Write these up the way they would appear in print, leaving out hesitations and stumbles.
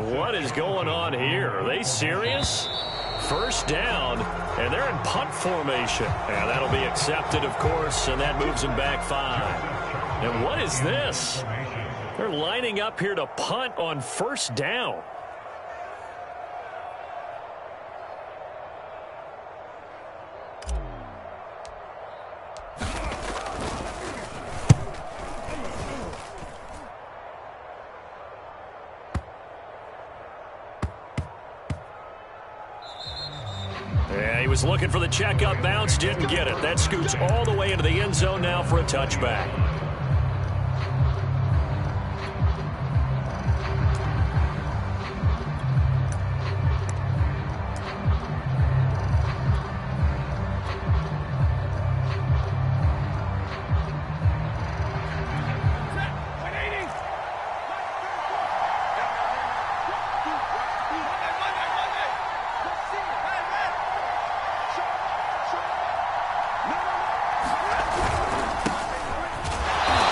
And what is going on here? Are they serious? First down, and they're in punt formation. And that'll be accepted, of course, and that moves them back 5. And what is this? They're lining up here to punt on first down. He was looking for the check-up bounce, didn't get it. That scoots all the way into the end zone now for a touchback.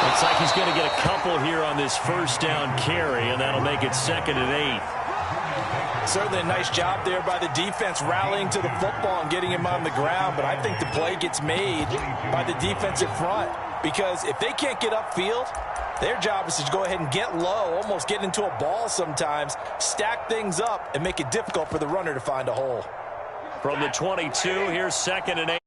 Looks like he's going to get a couple here on this first down carry, and that'll make it 2nd and 8. Certainly a nice job there by the defense rallying to the football and getting him on the ground, but I think the play gets made by the defensive front because if they can't get upfield, their job is to go ahead and get low, almost get into a ball sometimes, stack things up, and make it difficult for the runner to find a hole. From the 22, here's 2nd and 8.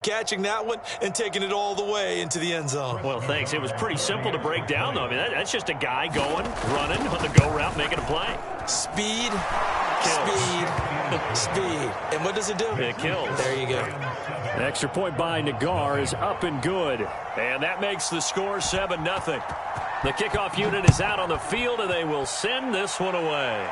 Catching that one and taking it all the way into the end zone. Well, thanks. It was pretty simple to break down, though. I mean, that's just a guy going, running on the go route, making a play. Speed, Kills. speed. And what does it do? It kills. There you go. An extra point by Nagar is up and good. And that makes the score 7-0. The kickoff unit is out on the field, and they will send this one away.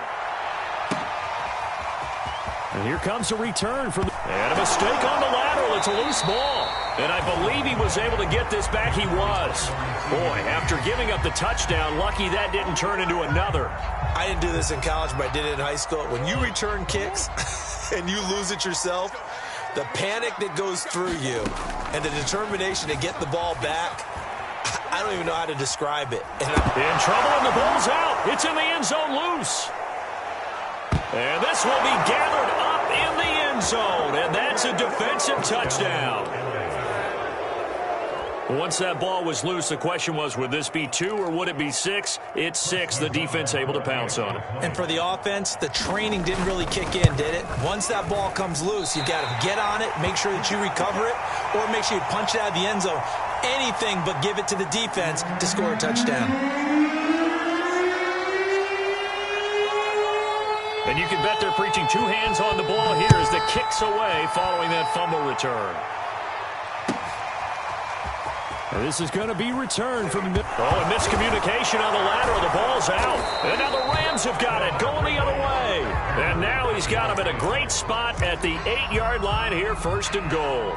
And here comes a return from and a mistake on the lateral. It's a loose ball. And I believe he was able to get this back. He was. Boy, after giving up the touchdown, lucky that didn't turn into another. I didn't do this in college, but I did it in high school. When you return kicks and you lose it yourself, the panic that goes through you and the determination to get the ball back, I don't even know how to describe it. In trouble, and the ball's out. It's in the end zone loose. And this will be gathered up in the end zone, and that's a defensive touchdown. Once that ball was loose, the question was, would this be 2 or would it be 6? It's 6. The defense able to pounce on it. And for the offense, the training didn't really kick in, did it? Once that ball comes loose, you've got to get on it, make sure that you recover it, or make sure you punch it out of the end zone. Anything but give it to the defense to score a touchdown. And you can bet they're preaching 2 hands on the ball here as the kick's away following that fumble return. And this is going to be returned from... Oh, a miscommunication on the lateral. The ball's out. And now the Rams have got it going the other way. And now he's got him at a great spot at the 8-yard line here, 1st and goal.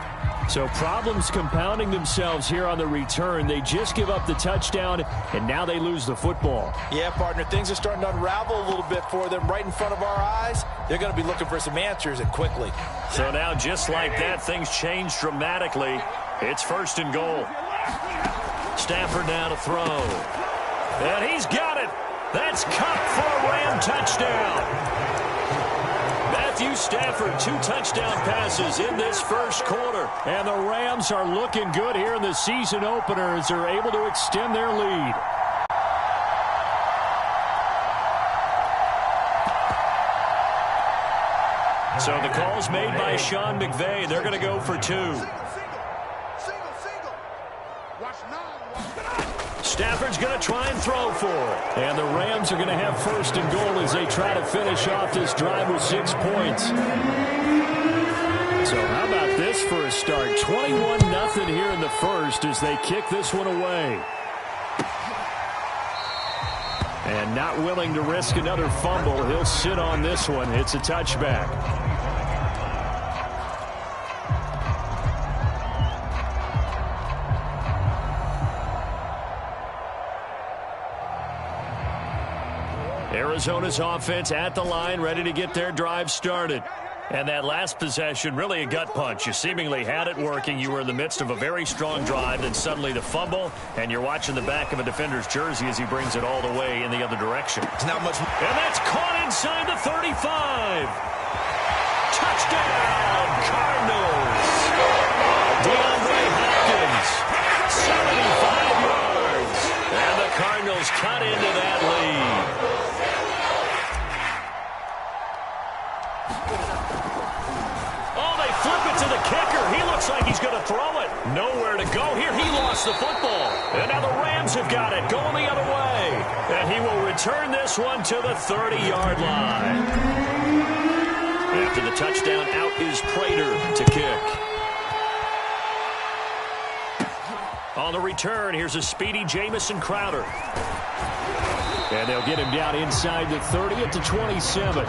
So problems compounding themselves here on the return. They just give up the touchdown, and now they lose the football. Yeah, partner, things are starting to unravel a little bit for them right in front of our eyes. They're going to be looking for some answers, and quickly. So now, just like that, things change dramatically. It's 1st and goal. Stafford now to throw. And he's got it. That's Cup for a Ram touchdown. Matthew Stafford, 2 touchdown passes in this first quarter. And the Rams are looking good here in the season opener as they're able to extend their lead. So the call's made by Sean McVay. They're going to go for 2. Stafford's going to try and throw for it. And the Rams are going to have 1st and goal as they try to finish off this drive with 6 points. So how about this for a start? 21-0 here in the first as they kick this one away. And not willing to risk another fumble. He'll sit on this one. It's a touchback. Arizona's offense at the line, ready to get their drive started. And that last possession, really a gut punch. You seemingly had it working. You were in the midst of a very strong drive, then suddenly the fumble, and you're watching the back of a defender's jersey as he brings it all the way in the other direction. It's not much. And that's caught inside the 35. Touchdown, Cardinals. DeAndre Hopkins, 75 yards. And the Cardinals cut into that lead. To the kicker. He looks like he's going to throw it. Nowhere to go here. He lost the football. And now the Rams have got it. Going the other way. And he will return this one to the 30-yard line. After the touchdown, out is Prater to kick. On the return, here's a speedy Jamison Crowder. And they'll get him down inside the 30 at the 27.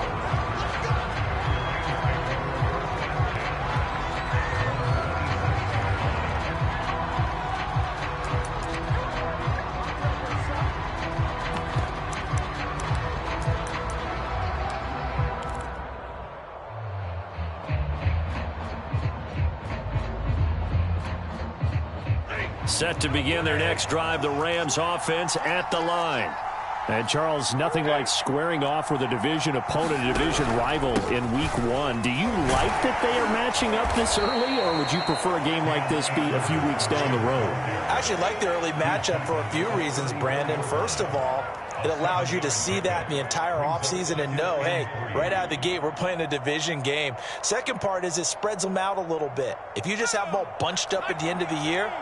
Set to begin their next drive, the Rams offense at the line. And, Charles, nothing like squaring off with a division opponent, a division rival in Week 1. Do you like that they are matching up this early, or would you prefer a game like this be a few weeks down the road? I actually like the early matchup for a few reasons, Brandon. First of all, it allows you to see that in the entire offseason and know, hey, right out of the gate, we're playing a division game. Second part is it spreads them out a little bit. If you just have them all bunched up at the end of the year,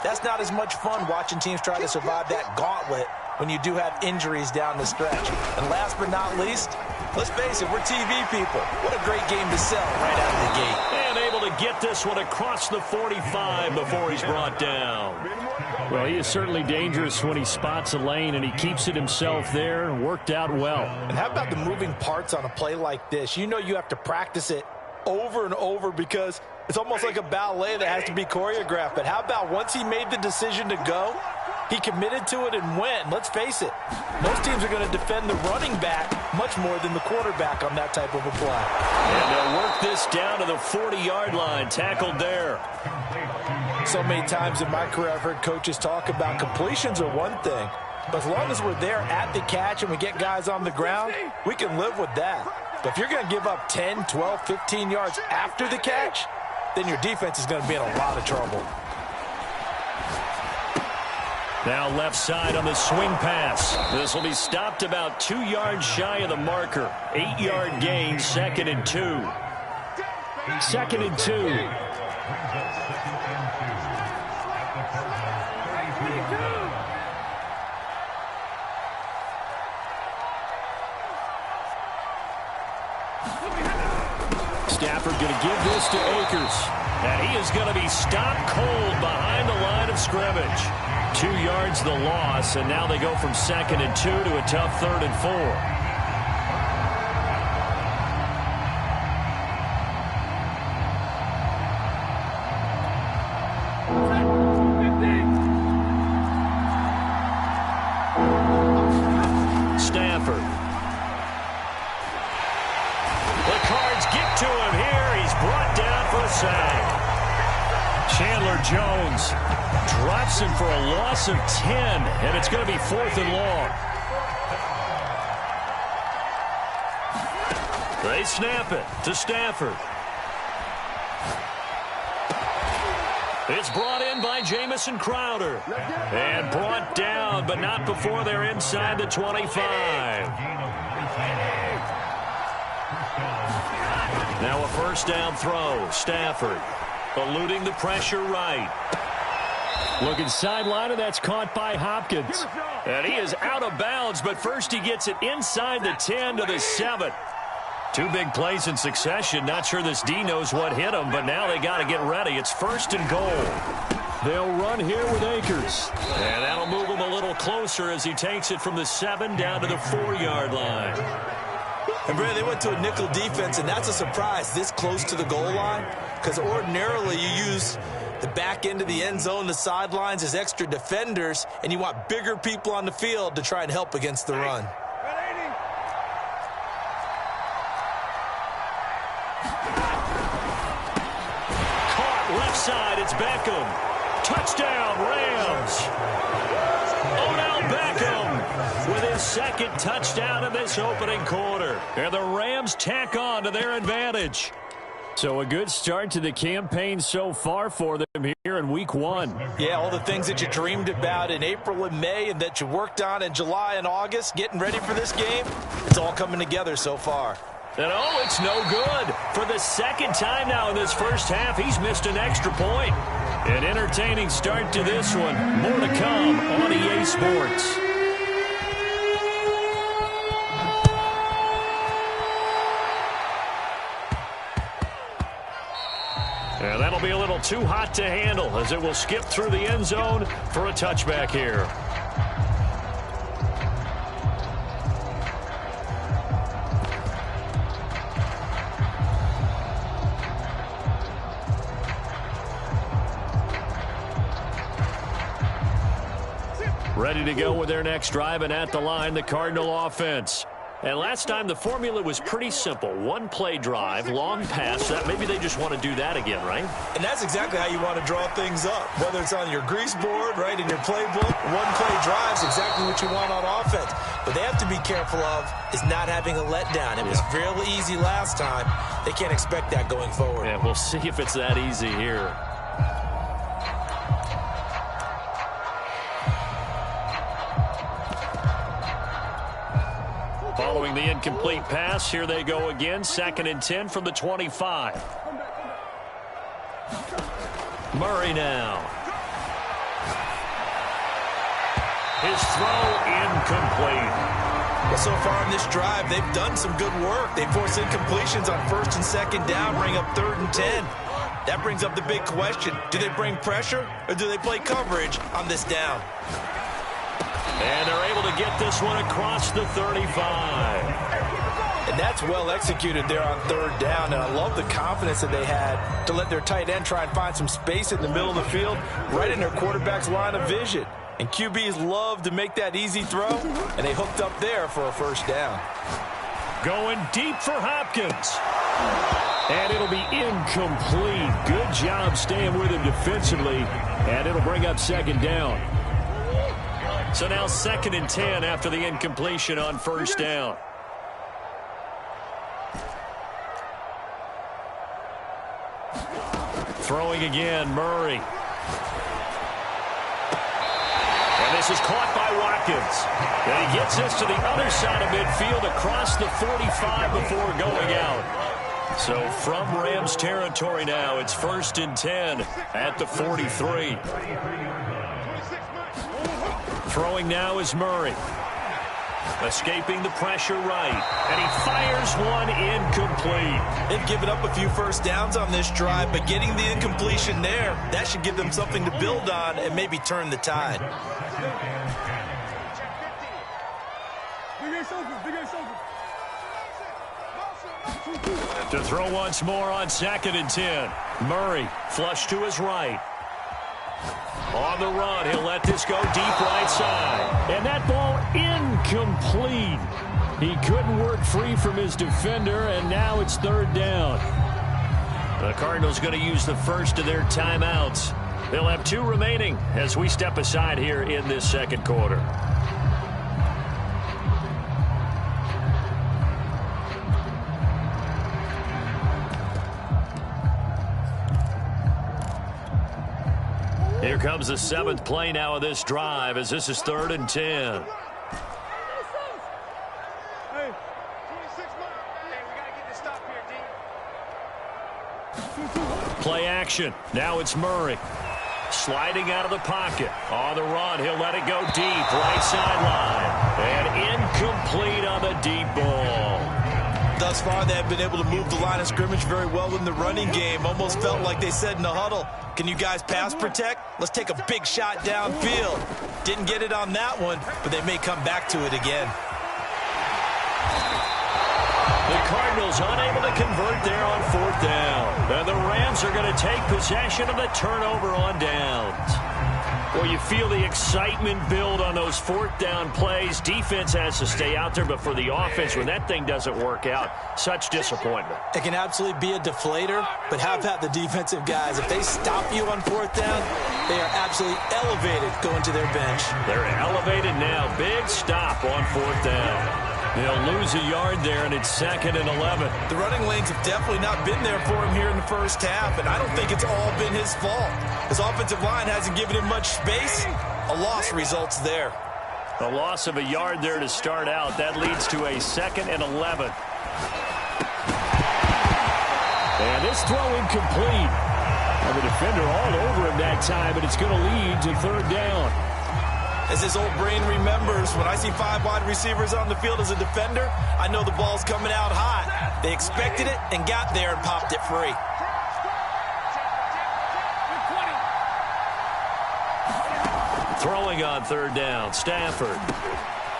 that's not as much fun watching teams try to survive that gauntlet when you do have injuries down the stretch. And last but not least, let's face it, we're TV people. What a great game to sell right out of the gate. And able to get this one across the 45 before he's brought down. Well, he is certainly dangerous when he spots a lane, and he keeps it himself there. Worked out well. And how about the moving parts on a play like this? You know you have to practice it over and over because it's almost like a ballet that has to be choreographed. But how about once he made the decision to go, he committed to it and went. Let's face it, most teams are going to defend the running back much more than the quarterback on that type of a play. And they'll work this down to the 40-yard line, tackled there. So many times in my career I've heard coaches talk about completions are one thing, but as long as we're there at the catch and we get guys on the ground, we can live with that. But if you're going to give up 10, 12, 15 yards after the catch, then your defense is going to be in a lot of trouble. Now left side on the swing pass. This will be stopped about 2 yards shy of the marker. 8-yard gain, 2nd and 2. 2nd and 2. Stafford going to give this to Akers. And he is going to be stopped cold behind the line of scrimmage. 2 yards the loss, and now they go from 2nd and 2 to a tough 3rd and 4. Stafford. The Cards get to him here. He's brought down for a sack. Chandler Jones drops him for a loss of 10, and it's going to be 4th and long. They snap it to Stafford. It's brought in by Jamison Crowder. And brought down, but not before they're inside the 25. Now a first down throw. Stafford eluding the pressure right. Looking sideline, and that's caught by Hopkins. And he is out of bounds, but first he gets it inside the 10 to the 7. 2 big plays in succession. Not sure this D knows what hit him, but now they got to get ready. It's 1st and goal. They'll run here with Akers. And that'll move them a little closer as he takes it from the 7 down to the 4-yard line. And, Brad, they went to a nickel defense, and that's a surprise this close to the goal line, because ordinarily you use the back end of the end zone, the sidelines as extra defenders, and you want bigger people on the field to try and help against the run. Caught left side, it's Beckham. Touchdown, Rams. Odell Beckham with his second touchdown in this opening quarter. And the Rams tack on to their advantage. So a good start to the campaign so far for them here in week 1. Yeah, all the things that you dreamed about in April and May and that you worked on in July and August, getting ready for this game, it's all coming together so far. And oh, it's no good. For the second time now in this first half, he's missed an extra point. An entertaining start to this one. More to come on EA Sports. And that'll be a little too hot to handle as it will skip through the end zone for a touchback here. Ready to go with their next drive, and at the line, the Cardinal offense. And last time, the formula was pretty simple. One play drive, long pass. That maybe they just want to do that again, right? And that's exactly how you want to draw things up. Whether it's on your grease board, right, in your playbook, one play drive is exactly what you want on offense. But they have to be careful of is not having a letdown. It was fairly easy last time. They can't expect that going forward. Yeah, we'll see if it's that easy here. Following the incomplete pass, here they go again. 2nd and 10 from the 25. Murray now. His throw incomplete. Well, so far in this drive, they've done some good work. They force incompletions on 1st and 2nd down, bring up 3rd and 10. That brings up the big question. Do they bring pressure or do they play coverage on this down? And they're able to get this one across the 35. And that's well executed there on 3rd down. And I love the confidence that they had to let their tight end try and find some space in the middle of the field, right in their quarterback's line of vision. And QBs love to make that easy throw, and they hooked up there for a 1st down. Going deep for Hopkins. And it'll be incomplete. Good job staying with him defensively. And it'll bring up 2nd down. So now 2nd and 10 after the incompletion on 1st down. Throwing again, Murray. And this is caught by Watkins. And he gets this to the other side of midfield across the 45 before going out. So from Rams territory now, it's 1st and 10 at the 43. Throwing now is Murray. Escaping the pressure right. And he fires one incomplete. They've given up a few 1st downs on this drive, but getting the incompletion there, that should give them something to build on and maybe turn the tide. To throw once more on 2nd and 10. Murray flush to his right. On the run, he'll let this go deep right side. And that ball incomplete. He couldn't work free from his defender, and now it's 3rd down. The Cardinals going to use the first of their timeouts. They'll have 2 remaining as we step aside here in this 2nd quarter. Here comes the 7th play now of this drive as this is 3rd and 10. Play action. Now it's Murray. Sliding out of the pocket. On the run, he'll let it go deep. Right sideline. And incomplete on the deep ball. thus far, they have been able to move the line of scrimmage very well in the running game. Almost felt like they said in the huddle, can you guys pass protect? Let's take a big shot downfield. Didn't get it on that one, but they may come back to it again. The Cardinals unable to convert there on 4th down. And the Rams are going to take possession of the turnover on downs. Well, you feel the excitement build on those 4th down plays. Defense has to stay out there, but for the offense, when that thing doesn't work out, such disappointment. It can absolutely be a deflator, but how about the defensive guys? If they stop you on 4th down, they are absolutely elevated going to their bench. They're elevated now. Big stop on 4th down. They'll lose a yard there, and it's 2nd and 11. The running lanes have definitely not been there for him here in the first half, and I don't think it's all been his fault. His offensive line hasn't given him much space. A loss results there. A loss of a yard there to start out. That leads to a 2nd and 11. And this throw incomplete. And the defender all over him that time, but it's going to lead to 3rd down. As his old brain remembers, when I see 5 wide receivers on the field as a defender, I know the ball's coming out hot. They expected it and got there and popped it free. Throwing on 3rd down, Stafford.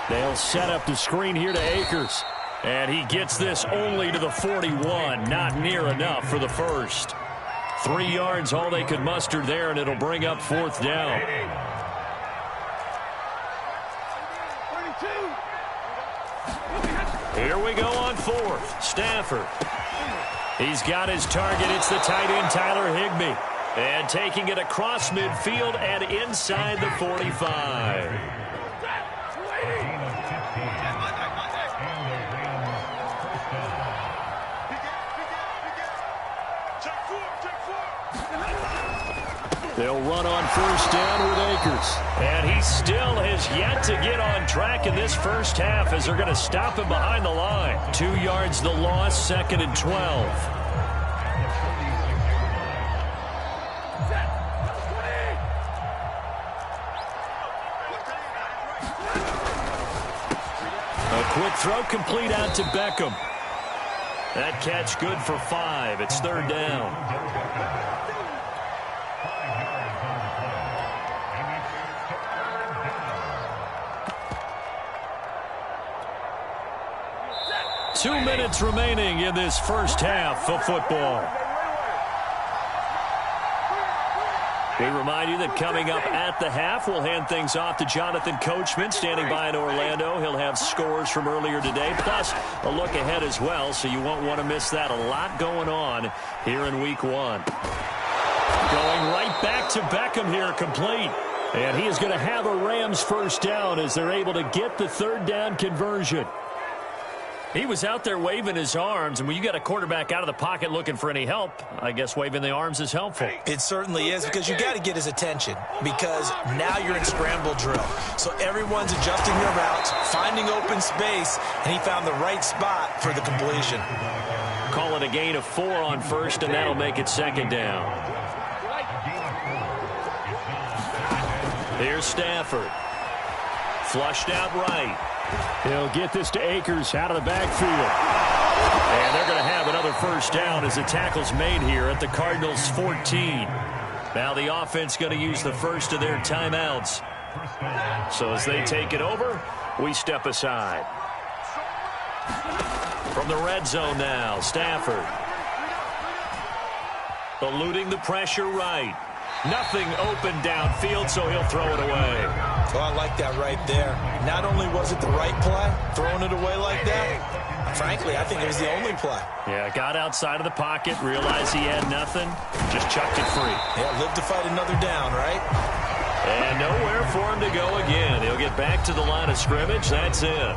They'll set up the screen here to Akers. And he gets this only to the 41. Not near enough for the first. 3 yards, all they could muster there, and it'll bring up 4th down. Here we go on 4th. Stafford. He's got his target. It's the tight end, Tyler Higbee. And taking it across midfield and inside the 45. They'll run on 1st down with Akers. And he still has yet to get on track in this first half as they're going to stop him behind the line. 2 yards the loss, 2nd and 12. A quick throw complete out to Beckham. That catch good for 5. It's 3rd down. 2 minutes remaining in this first half of football. We remind you that coming up at the half, we'll hand things off to Jonathan Coachman, standing by in Orlando. He'll have scores from earlier today, plus a look ahead as well, so you won't want to miss that. A lot going on here in Week 1. Going right back to Beckham here, complete. And he is going to have a Rams first down as they're able to get the 3rd down conversion. He was out there waving his arms, and when you got a quarterback out of the pocket looking for any help, I guess waving the arms is helpful. It certainly is, because you got to get his attention, because now you're in scramble drill. So everyone's adjusting their routes, finding open space, and he found the right spot for the completion. Call it a gain of 4 on 1st, and that'll make it 2nd down. Here's Stafford. Flushed out right. He'll get this to Akers out of the backfield. And they're going to have another first down as the tackle's made here at the Cardinals' 14. Now the offense going to use the first of their timeouts. So as they take it over, we step aside. From the red zone now, Stafford. Eluding the pressure right. Nothing open downfield, so he'll throw it away. Well, I like that right there. Not only was it the right play, throwing it away like that, frankly, I think it was the only play. Yeah, got outside of the pocket, realized he had nothing, just chucked it free. Yeah, live to fight another down, right? And nowhere for him to go again. He'll get back to the line of scrimmage. That's it.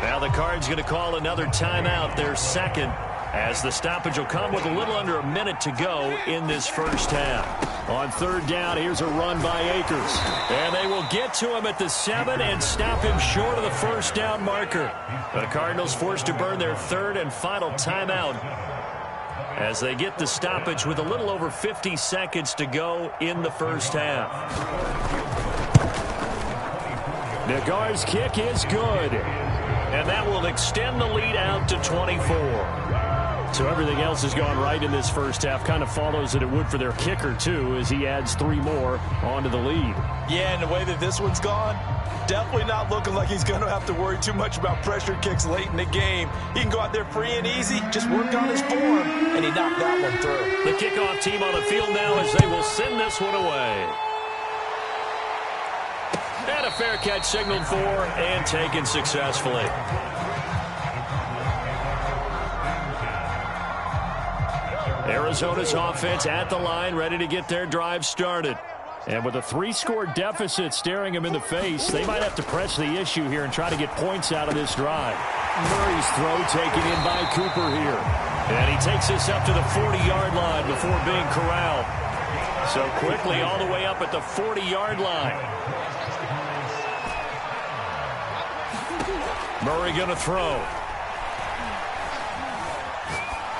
Now the Cards going to call another timeout, their 2nd, as the stoppage will come with a little under a minute to go in this first half. On 3rd down, here's a run by Akers. And they will get to him at the 7 and stop him short of the first down marker. The Cardinals forced to burn their 3rd and final timeout as they get the stoppage with a little over 50 seconds to go in the first half. Nagar's kick is good. And that will extend the lead out to 24. So everything else has gone right in this first half. Kind of follows that it would for their kicker, too, as he adds 3 more onto the lead. Yeah, and the way that this one's gone, definitely not looking like he's going to have to worry too much about pressure kicks late in the game. He can go out there free and easy, just work on his form, and he knocked that one through. The kickoff team on the field now as they will send this one away. And a fair catch signaled for and taken successfully. Arizona's offense at the line, ready to get their drive started. And with a 3-score deficit staring them in the face, they might have to press the issue here and try to get points out of this drive. Murray's throw taken in by Cooper here. And he takes this up to the 40-yard line before being corralled. So quickly all the way up at the 40-yard line. Murray going to throw.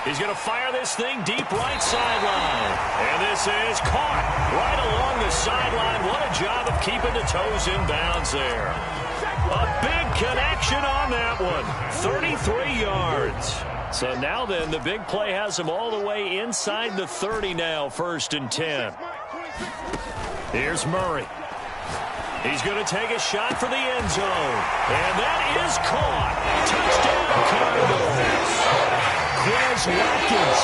He's going to fire this thing deep right sideline. And this is caught right along the sideline. What a job of keeping the toes in bounds there. A big connection on that one. 33 yards. So now then, the big play has him all the way inside the 30 now, 1st and 10. Here's Murray. He's going to take a shot for the end zone. And that is caught. Touchdown, Cardinals. Quez Watkins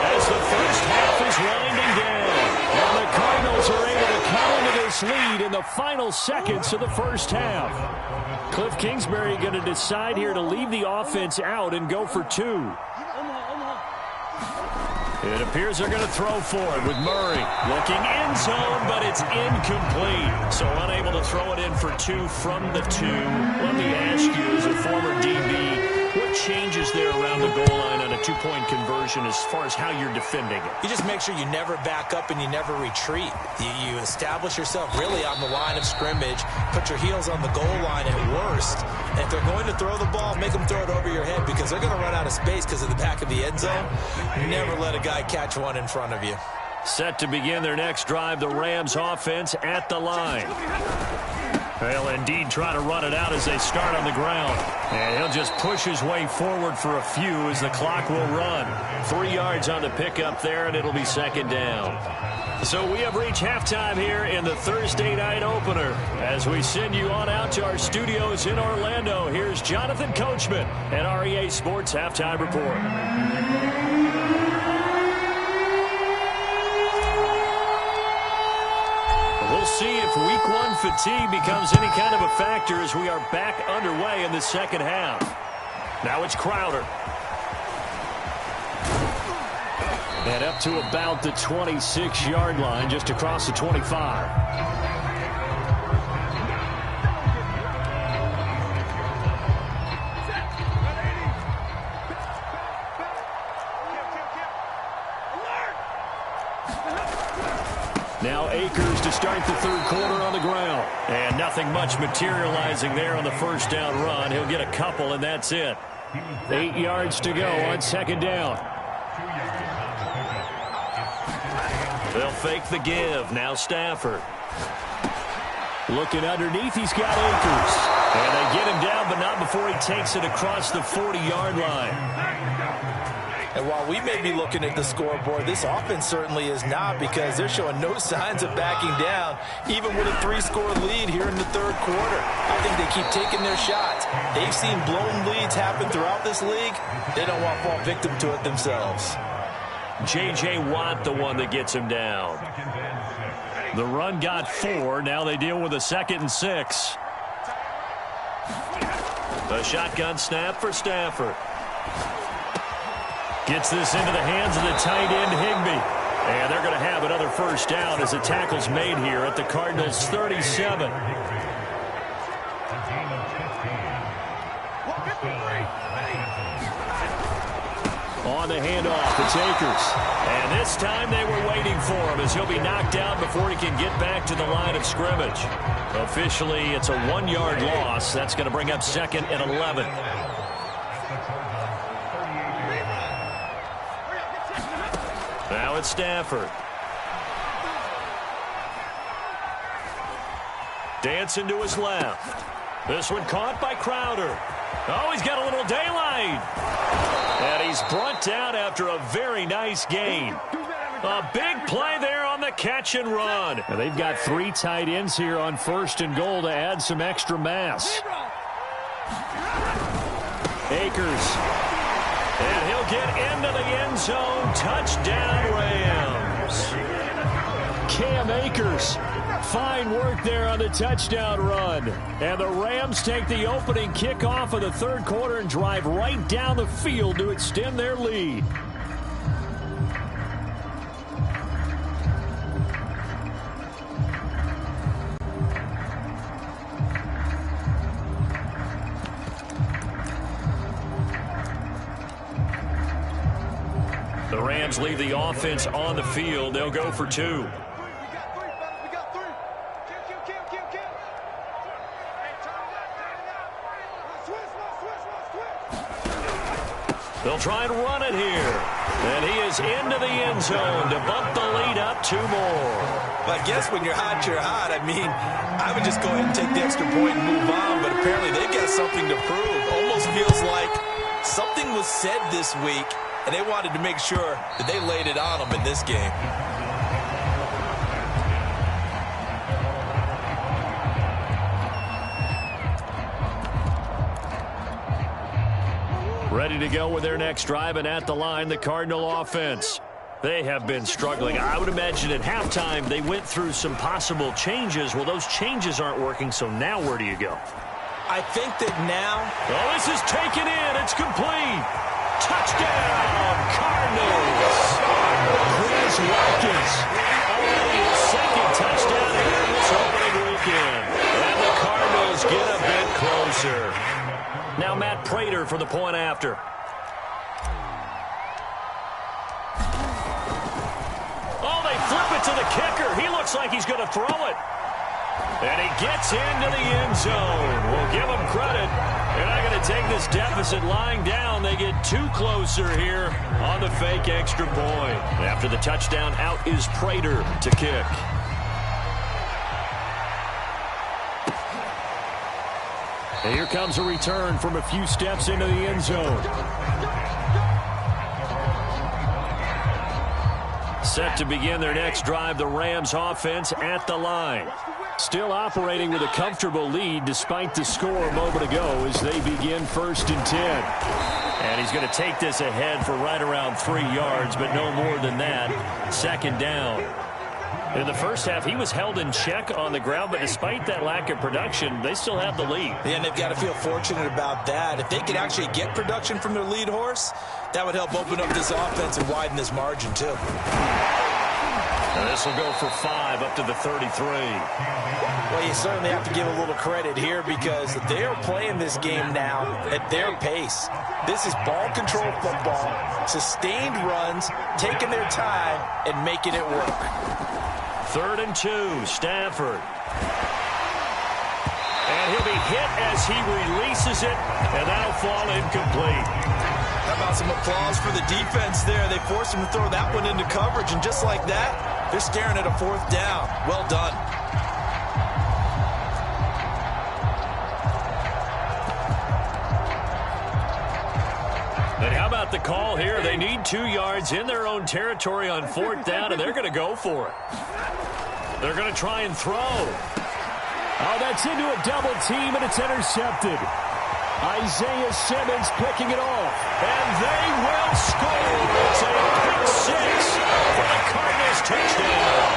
as the first half is winding down. And the Cardinals are able to come into this lead in the final seconds of the first half. Cliff Kingsbury going to decide here to leave the offense out and go for 2. It appears they're going to throw for it with Murray. Looking end zone, but it's incomplete. So unable to throw it in for 2 from the 2. Let me ask you, as a former DB, what changes there around the goal line on a 2-point conversion as far as how you're defending it? You just make sure you never back up and you never retreat. You establish yourself really on the line of scrimmage, put your heels on the goal line at worst. And if they're going to throw the ball, make them throw it over your head because they're going to run out of space because of the back of the end zone. Never let a guy catch one in front of you. Set to begin their next drive, the Rams offense at the line. They'll indeed try to run it out as they start on the ground. And he'll just push his way forward for a few as the clock will run. 3 yards on the pickup there, and it'll be 2nd down. So we have reached halftime here in the Thursday night opener. As we send you on out to our studios in Orlando, here's Jonathan Coachman at REA Sports Halftime Report. We'll see if week 1 fatigue becomes any kind of a factor as we are back underway in the second half. Now it's Crowder. And up to about the 26-yard line, just across the 25. Now Akers to start the 3rd quarter on the ground. And nothing much materializing there on the first down run. He'll get a couple, and that's it. 8 yards to go on 2nd down. They'll fake the give. Now Stafford. Looking underneath, he's got Akers. And they get him down, but not before he takes it across the 40-yard line. And while we may be looking at the scoreboard, this offense certainly is not because they're showing no signs of backing down, even with a 3-score lead here in the 3rd quarter. I think they keep taking their shots. They've seen blown leads happen throughout this league. They don't want to fall victim to it themselves. J.J. Watt, the one that gets him down. The run got 4. Now they deal with a 2nd and 6. A shotgun snap for Stafford. Gets this into the hands of the tight end, Higbee. And they're going to have another first down as the tackle's made here at the Cardinals' 37. On the handoff, it's Akers. And this time they were waiting for him as he'll be knocked down before he can get back to the line of scrimmage. Officially, it's a 1-yard loss. That's going to bring up 2nd and 11. Now it's Stafford. Dancing to his left. This one caught by Crowder. Oh, he's got a little daylight. And he's brought down after a very nice gain. A big play there on the catch and run. And they've got 3 tight ends here on 1st and goal to add some extra mass. Akers. And he'll get into the end zone. Touchdown, Rams. Cam Akers. Fine work there on the touchdown run. And the Rams take the opening kickoff of the 3rd quarter and drive right down the field to extend their lead. The Rams leave the offense on the field. They'll go for 2. They'll try and run it here. And he is into the end zone to bump the lead up 2 more. Well, I guess when you're hot, you're hot. I mean, I would just go ahead and take the extra point and move on, but apparently they've got something to prove. Almost feels like something was said this week, and they wanted to make sure that they laid it on them in this game. Ready to go with their next drive, and at the line, the Cardinal offense. They have been struggling. I would imagine at halftime they went through some possible changes. Well, those changes aren't working, so now where do you go? I think that now... Oh, this is taken in. It's complete. Touchdown, Cardinals. Chris Watkins. Already his 2nd touchdown here in this opening weekend. And the Cardinals get a bit closer. Now Matt Prater for the point after. Oh, they flip it to the kicker. He looks like he's going to throw it. And he gets into the end zone. We'll give him credit. They're not going to take this deficit lying down. They get 2 closer here on the fake extra point. After the touchdown, out is Prater to kick. And here comes a return from a few steps into the end zone. Set to begin their next drive, the Rams offense at the line. Still operating with a comfortable lead despite the score a moment ago as they begin 1st and 10. And he's going to take this ahead for right around 3 yards, but no more than that. 2nd down. In the first half, he was held in check on the ground, but despite that lack of production, they still have the lead. Yeah, and they've got to feel fortunate about that. If they could actually get production from their lead horse, that would help open up this offense and widen this margin, too. And this will go for 5 up to the 33. Well, you certainly have to give a little credit here because they are playing this game now at their pace. This is ball control football, sustained runs, taking their time, and making it work. 3rd and 2, Stafford. And he'll be hit as he releases it, and that'll fall incomplete. How about some applause for the defense there? They forced him to throw that one into coverage, and just like that, they're staring at a 4th down. Well done. And how about the call here? They need 2 yards in their own territory on 4th down, and they're going to go for it. They're going to try and throw. Oh, that's into a double team, and it's intercepted. Isaiah Simmons picking it off. And they will score. It's a pick 6 for the Cardinals touchdown.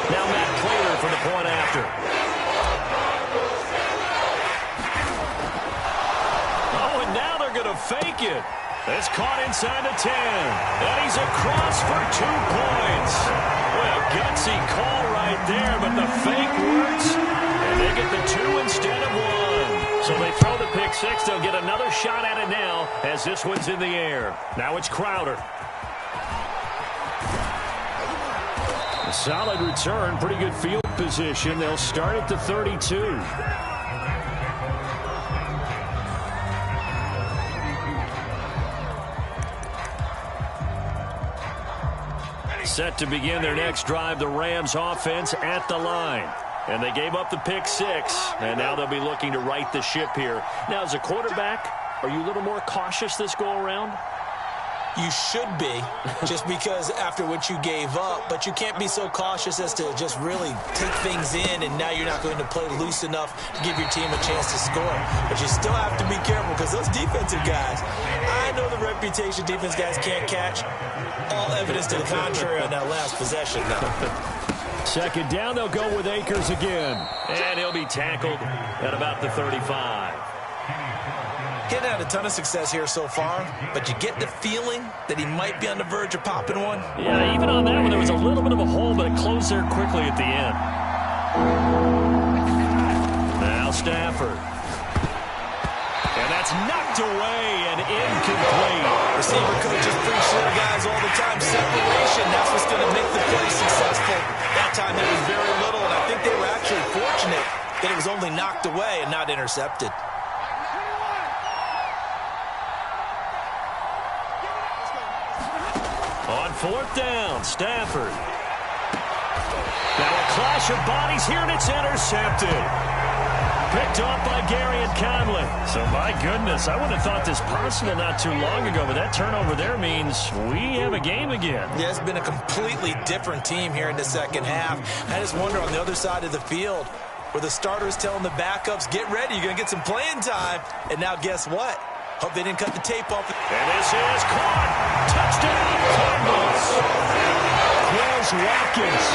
Now Matt Prater for the point after. Oh, and now they're going to fake it. It's caught inside the 10. And he's across for 2 points. Well, gutsy call right there, but the fake works. And they get the 2 instead of 1. So they throw the pick 6. They'll get another shot at it now as this one's in the air. Now it's Crowder. A solid return, pretty good field position. They'll start at the 32. Set to begin their next drive, the Rams offense at the line. And they gave up the pick 6, and now they'll be looking to right the ship here. Now, as a quarterback, are you a little more cautious this go-around? You should be, just because after what you gave up, but you can't be so cautious as to just really take things in, and now you're not going to play loose enough to give your team a chance to score. But you still have to be careful, because those defensive guys, I know the reputation defense guys can't catch. All evidence to the contrary on that last possession, though. Second down, they'll go with Akers again. And he'll be tackled at about the 35. Getting had a ton of success here so far, but you get the feeling that he might be on the verge of popping one. Yeah, even on that one, there was a little bit of a hole, but it closed there quickly at the end. Now Stafford. And that's knocked away and incomplete. Receiver coaches preach to their guys all the time. Separation, that's what's going to make the play successful. That time there was very little, and I think they were actually fortunate that it was only knocked away and not intercepted. On 4th down, Stafford. Now a clash of bodies here, and it's intercepted. Picked off by Gary and Conley. So, my goodness, I wouldn't have thought this possible not too long ago, but that turnover there means we have a game again. Yeah, it's been a completely different team here in the second half. I just wonder on the other side of the field where the starters telling the backups, get ready, you're going to get some playing time. And now guess what? Hope they didn't cut the tape off. And this is caught. Touchdown, Cardinals. Here's Watkins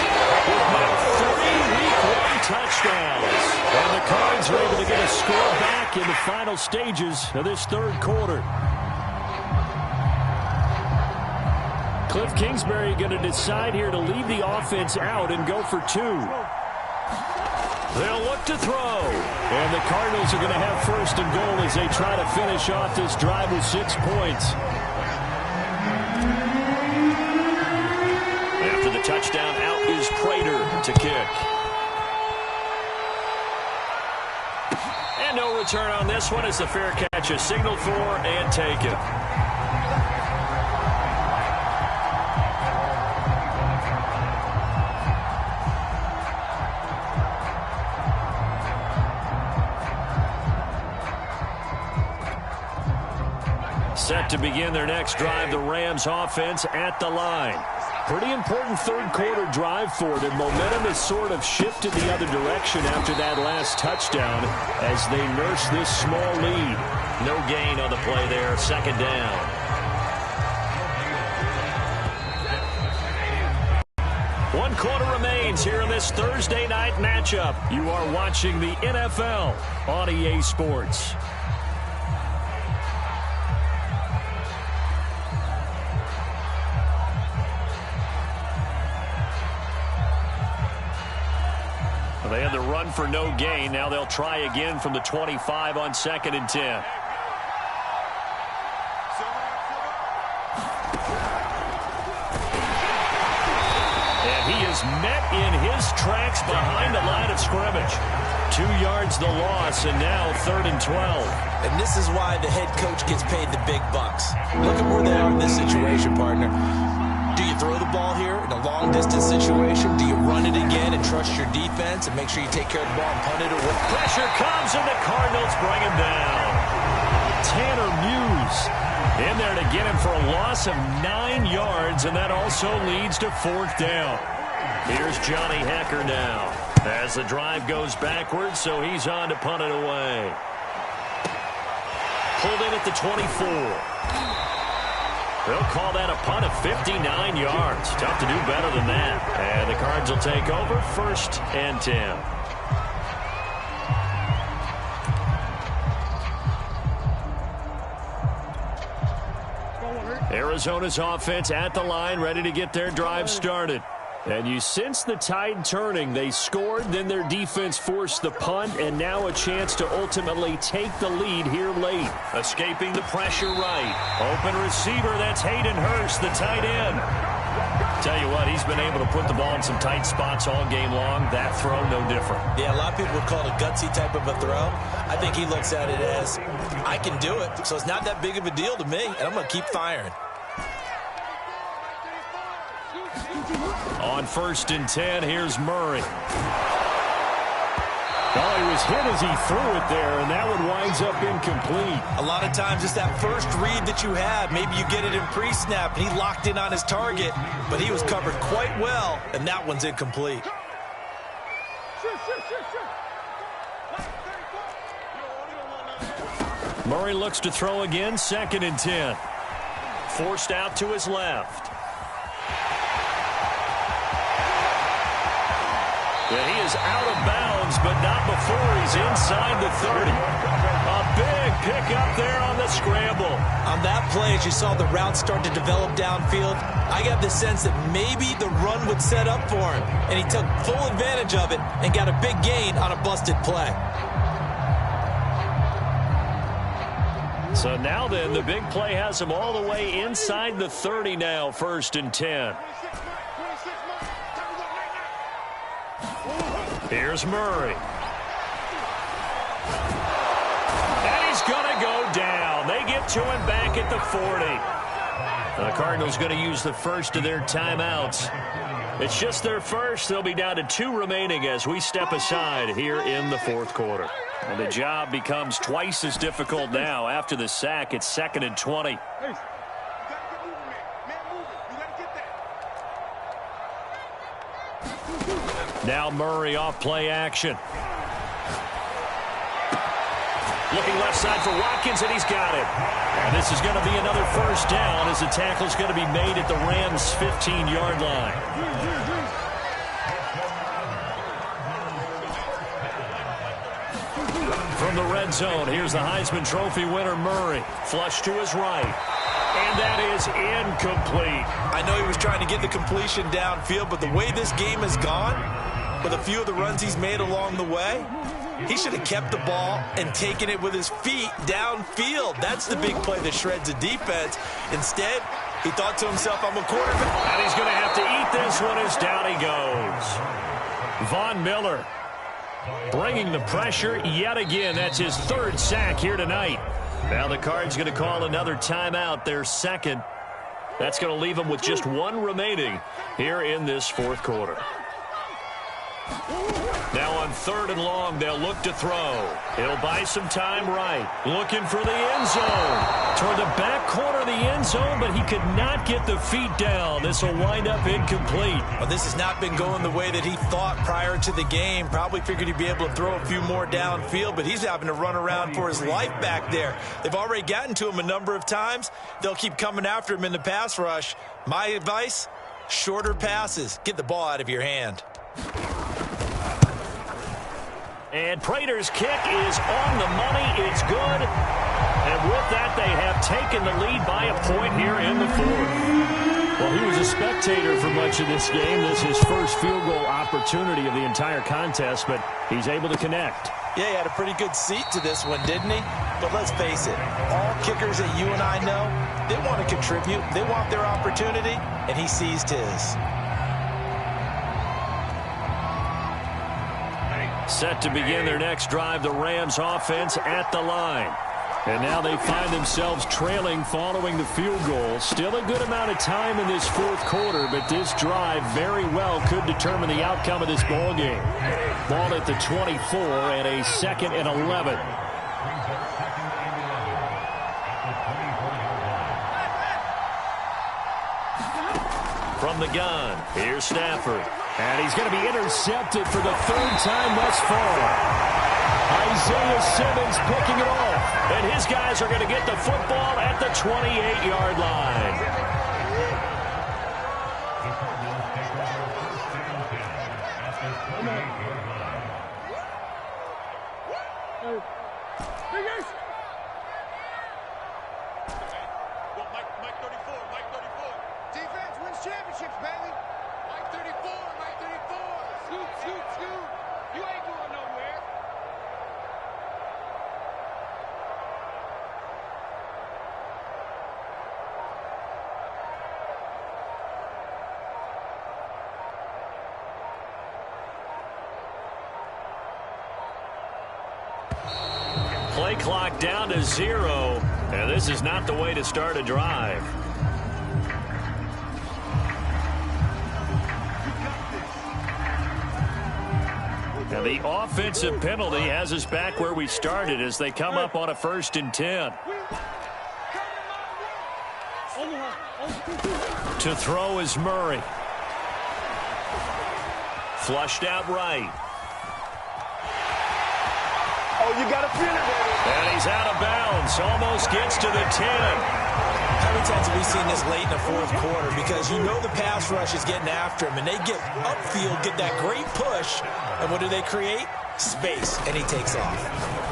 with now 3 Week 1 touchdowns. And the Cards are able to get a score back in the final stages of this third quarter. Cliff Kingsbury going to decide here to leave the offense out and go for 2. They'll look to throw. And the Cardinals are going to have 1st and goal as they try to finish off this drive with 6 points. After the touchdown, out is Prater to kick. And no return on this one as the fair catch is signaled for and taken. Set to begin their next drive, the Rams offense at the line. Pretty important third quarter drive for them. Momentum has sort of shifted the other direction after that last touchdown as they nurse this small lead. No gain on the play there, 2nd down. One quarter remains here in this Thursday night matchup. You are watching the NFL on EA Sports. They had the run for no gain. Now they'll try again from the 25 on 2nd and 10. And he is met in his tracks behind the line of scrimmage. 2 yards the loss, and now 3rd and 12. And this is why the head coach gets paid the big bucks. Look at where they are in this situation, partner. Do you throw the ball here in a long-distance situation? Do you run it again and trust your defense and make sure you take care of the ball and punt it away? Pressure comes, and the Cardinals bring him down. Tanner Muse in there to get him for a loss of 9 yards, and that also leads to 4th down. Here's Johnny Hecker now as the drive goes backwards, so he's on to punt it away. Pulled in at the 24. They'll call that a punt of 59 yards. Tough to do better than that. And the Cards will take over, 1st and 10. Arizona's offense at the line, ready to get their drive started. And you sense the tide turning. They scored, then their defense forced the punt, and now a chance to ultimately take the lead here late. Escaping the pressure right. Open receiver, that's Hayden Hurst, the tight end. Tell you what, he's been able to put the ball in some tight spots all game long. That throw, no different. Yeah, a lot of people would call it a gutsy type of a throw. I think he looks at it as, I can do it, so it's not that big of a deal to me, and I'm going to keep firing. On 1st and 10, here's Murray. Oh, he was hit as he threw it there, and that one winds up incomplete. A lot of times it's that first read that you have. Maybe you get it in pre-snap, and he locked in on his target, but he was covered quite well, and that one's incomplete. Murray looks to throw again, 2nd and 10. Forced out to his left. Yeah, he is out of bounds, but not before he's inside the 30. A big pickup there on the scramble. On that play, as you saw the route start to develop downfield, I got the sense that maybe the run would set up for him, and he took full advantage of it and got a big gain on a busted play. So now then, the big play has him all the way inside the 30 now, 1st and 10. Here's Murray. And he's going to go down. They get to him back at the 40. The Cardinals going to use the first of their timeouts. It's just their first. They'll be down to 2 remaining as we step aside here in the 4th quarter. And the job becomes twice as difficult now. After the sack, it's 2nd and 20. Now Murray off play action. Looking left side for Watkins, and he's got it. And this is going to be another first down as the tackle's going to be made at the Rams' 15-yard line. From the red zone, here's the Heisman Trophy winner, Murray. Flush to his right. And that is incomplete. I know he was trying to get the completion downfield, but the way this game has gone, with a few of the runs he's made along the way, he should have kept the ball and taken it with his feet downfield. That's the big play that shreds a defense. Instead, he thought to himself, I'm a quarterback. And he's going to have to eat this one as down he goes. Von Miller bringing the pressure yet again. That's his 3rd sack here tonight. Now the Cards going to call another timeout, their 2nd. That's going to leave them with just 1 remaining here in this 4th quarter. Now on 3rd and long, they'll look to throw. He'll buy some time right. Looking for the end zone. Toward the back corner of the end zone, but he could not get the feet down. This will wind up incomplete. Well, this has not been going the way that he thought prior to the game. Probably figured he'd be able to throw a few more downfield, but he's having to run around for his life back there. They've already gotten to him a number of times. They'll keep coming after him in the pass rush. My advice, shorter passes. Get the ball out of your hand. And Prater's kick is on the money. It's good. And with that, they have taken the lead by a point here in the 4th. Well, he was a spectator for much of this game. This is his first field goal opportunity of the entire contest, but he's able to connect. Yeah, he had a pretty good seat to this one, didn't he? But let's face it, all kickers that you and I know, they want to contribute. They want their opportunity, and he seized his. Set to begin their next drive, the Rams offense at the line. And now they find themselves trailing following the field goal. Still a good amount of time in this 4th quarter, but this drive very well could determine the outcome of this ball game. Ball at the 24 and a 2nd and 11. From the gun, here's Stafford. And he's going to be intercepted for the 3rd time thus far. Isaiah Simmons picking it off. And his guys are going to get the football at the 28-yard line. Play clock down to 0, and this is not the way to start a drive. And the offensive penalty has us back where we started as they come up on a 1st and 10. To throw is Murray. Flushed out right. Oh, you got to feel it, baby. And he's out of bounds. Almost gets to the 10. How many times have we seen this late in the 4th quarter? Because you know the pass rush is getting after him, and they get upfield, get that great push, and what do they create? Space, and he takes off.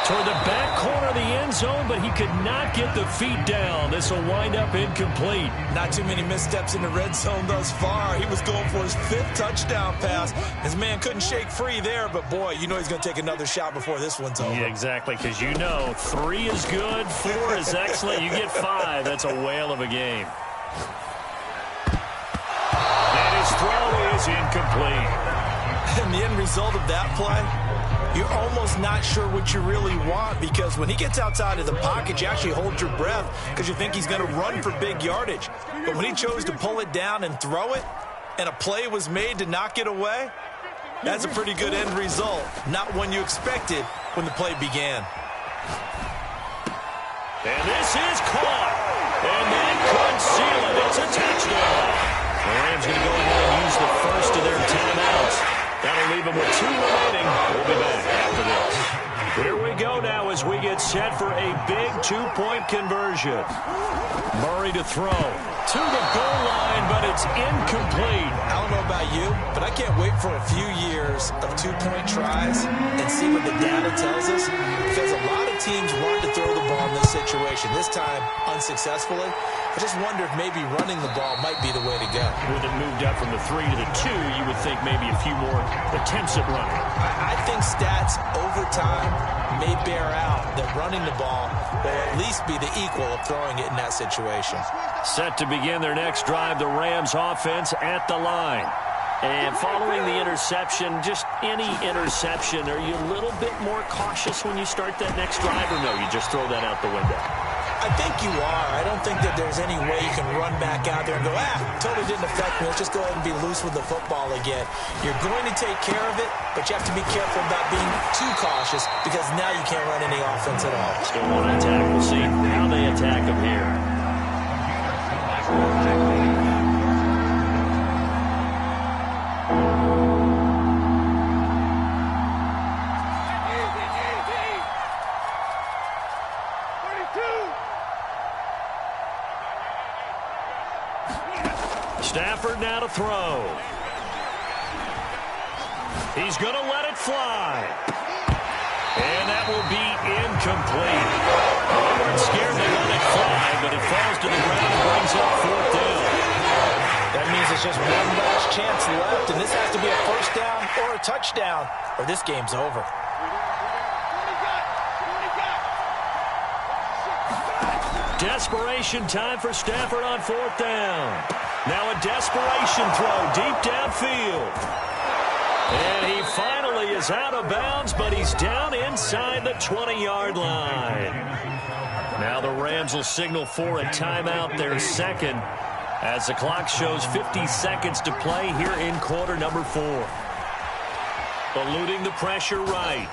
Toward the back corner of the end zone, but he could not get the feet down. This will wind up incomplete. Not too many missteps in the red zone thus far. He was going for his 5th touchdown pass. His man couldn't shake free there, but boy, you know he's going to take another shot before this one's over. Yeah, exactly, because you know 3 is good, 4 is excellent. You get 5. That's a whale of a game. And his throw is incomplete. And the end result of that play, you're almost not sure what you really want, because when he gets outside of the pocket, you actually hold your breath because you think he's going to run for big yardage. But when he chose to pull it down and throw it, and a play was made to knock it away, that's a pretty good end result. Not one you expected when the play began. And this is caught. And that could seal it. It's a touchdown. The Rams going to go ahead and use the first of their timeouts. That'll leave them with 2 remaining. We'll be back after this. Here we go now as we get set for a big 2-point conversion. Murray to throw. To the goal line, but it's incomplete. I don't know about you, but I can't wait for a few years of 2-point tries and see what the data tells us, because a lot of teams want to throw the ball in this situation. This time, unsuccessfully. I just wonder if maybe running the ball might be the way to go. With it moved up from the 3 to the 2, you would think maybe a few more attempts at running. I think stats over time may bear out that running the ball will at least be the equal of throwing it in that situation. Set to begin their next drive, the Rams offense at the line. And following the interception, just any interception, are you a little bit more cautious when you start that next drive, or no, you just throw that out the window? I think you are. I don't think that there's any way you can run back out there and go, totally didn't affect me. Let's just go ahead and be loose with the football again. You're going to take care of it, but you have to be careful about being too cautious, because now you can't run any offense at all. Still want to attack. We'll see how they attack them here. Stafford now to throw. He's going to let it fly. And that will be incomplete. They weren't scared to let it fly, but it falls to the ground and brings up 4th down. That means it's just one last chance left, and this has to be a 1st down or a touchdown, or this game's over. Desperation time for Stafford on 4th down. Now a desperation throw deep downfield. And he finally is out of bounds, but he's down inside the 20-yard line. Now the Rams will signal for a timeout, their 2nd, as the clock shows 50 seconds to play here in quarter number 4. Eluding the pressure right.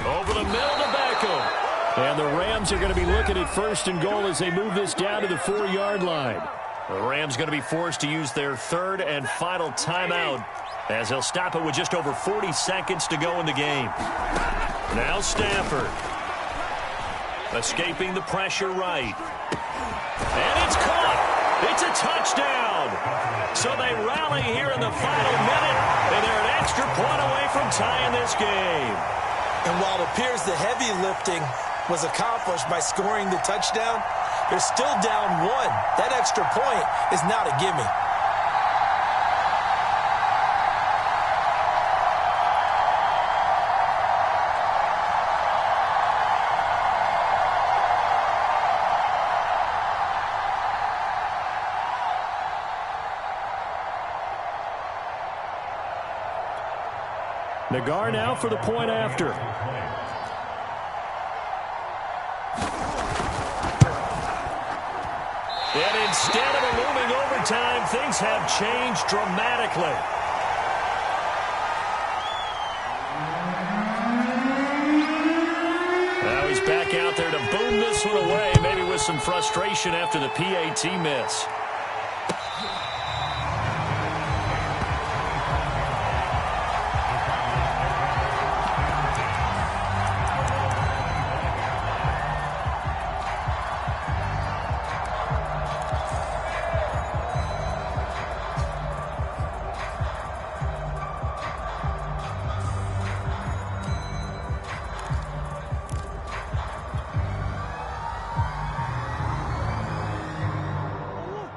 Over the middle to Beckham. And the Rams are going to be looking at 1st and goal as they move this down to the 4-yard line. The Rams going to be forced to use their 3rd and final timeout, as they'll stop it with just over 40 seconds to go in the game. Now Stafford. Escaping the pressure right. And it's caught. It's a touchdown. So they rally here in the final minute, and they're an extra point away from tying this game. And while it appears the heavy lifting was accomplished by scoring the touchdown, they're still down 1. That extra point is not a gimme. Nagar now for the point after. And instead of a looming overtime, things have changed dramatically. Now he's back out there to boom this one away, maybe with some frustration after the PAT miss.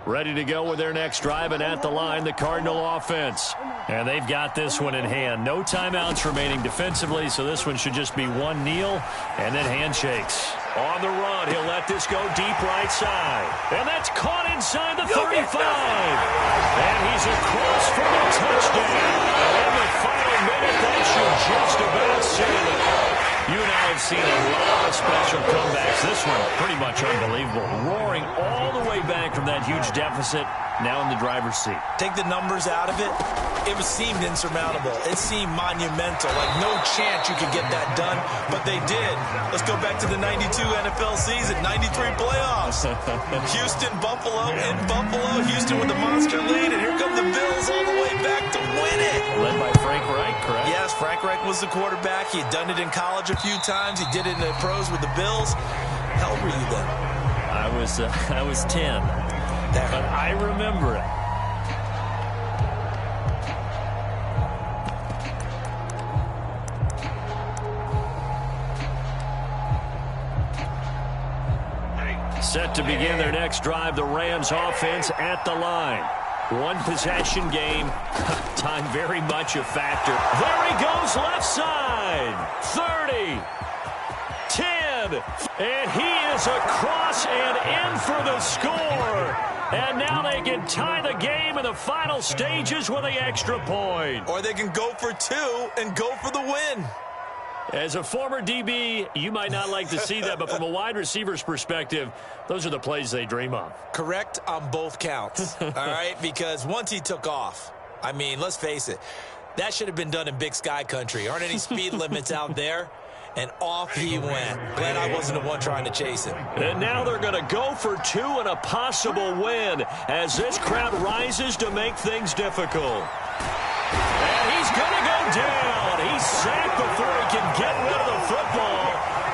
Ready to go with their next drive, and at the line, the Cardinal offense. And they've got this one in hand. No timeouts remaining defensively, so this one should just be one kneel and then handshakes. On the run, he'll let this go deep right side. And that's caught inside the 35. And he's across for the touchdown. And in the final minute, that should just about seal it. You and I have seen a lot of special comebacks. This one, pretty much unbelievable. Roaring all the way back from that huge deficit, now in the driver's seat. Take the numbers out of it. It seemed insurmountable. It seemed monumental. Like no chance you could get that done, but they did. Let's go back to the 92 NFL season, 93 playoffs. Houston, Buffalo, in Buffalo. Houston with the monster lead, and here come the Bills all the way back to win it. Led by Frank Reich, correct? Yes, Frank Reich was the quarterback. He had done it in college a few times. He did it in the pros with the Bills. How old were you then? I was 10, but I remember it. Set to begin their next drive, the Rams offense at the line. One possession game. Time very much a factor. There he goes left side. 30. 10. And he is across and in for the score. And now they can tie the game in the final stages with the extra point. Or they can go for two and go for the win. As a former DB, you might not like to see that, but from a wide receiver's perspective, those are the plays they dream of. Correct on both counts, all right? Because once he took off, I mean, let's face it, that should have been done in Big Sky country. Aren't any speed limits out there? And off he went. Glad I wasn't the one trying to chase him. And now they're going to go for two and a possible win as this crowd rises to make things difficult. And he's going to go down. He's sacked before he can get rid of the football.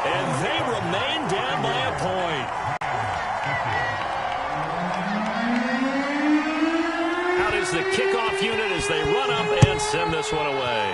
And they remain down by a point. Out is the kickoff unit as they run up and send this one away.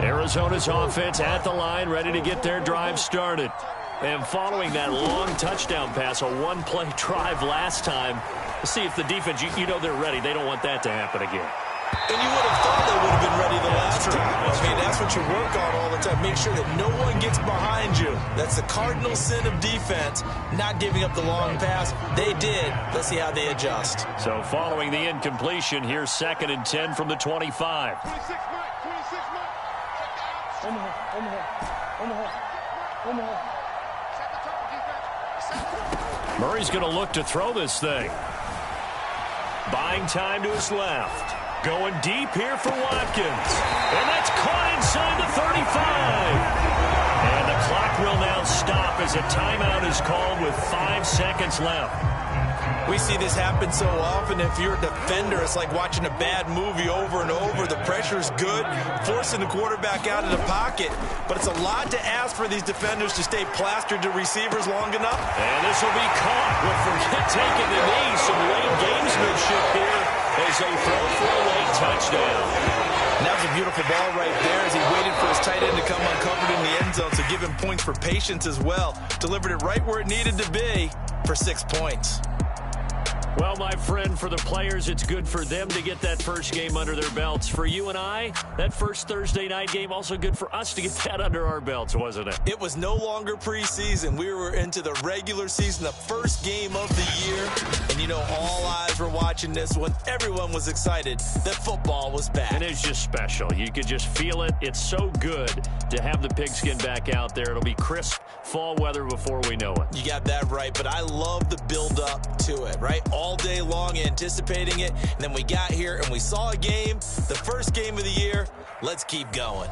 Arizona's offense at the line, ready to get their drive started. And following that long touchdown pass, a one-play drive last time, see if the defense, you know they're ready. They don't want that to happen again. And you would have thought they would have been ready the last time. I mean, that's what you work on all the time. Make sure that no one gets behind you. That's the cardinal sin of defense, not giving up the long pass. They did. Let's see how they adjust. So following the incompletion, here's 2nd and 10 from the 25. Murray's going to look to throw this thing. Buying time to his left. Going deep here for Watkins. And that's caught inside the 35. And the clock will now stop as a timeout is called with 5 seconds left. We see this happen so often. If you're a defender, it's like watching a bad movie over and over. The pressure's good, forcing the quarterback out of the pocket. But it's a lot to ask for these defenders to stay plastered to receivers long enough. And this will be caught. We'll forget taking the knee. Some late gamesmanship here as they throw for a late touchdown. And that was a beautiful ball right there as he waited for his tight end to come uncovered in the end zone. So give him points for patience as well. Delivered it right where it needed to be for 6 points. Well, my friend, for the players, it's good for them to get that first game under their belts. For you and I, that first Thursday night game, also good for us to get that under our belts, wasn't it? It was no longer preseason. We were into the regular season, the first game of the year. And, you know, all eyes for watching this when everyone was excited that football was back. And it's just special. You could just feel it. It's so good to have the pigskin back out there. It'll be crisp fall weather before we know it. You got that right, but I love the build-up to it, right? All day long anticipating it, and then we got here and we saw a game, the first game of the year. Let's keep going.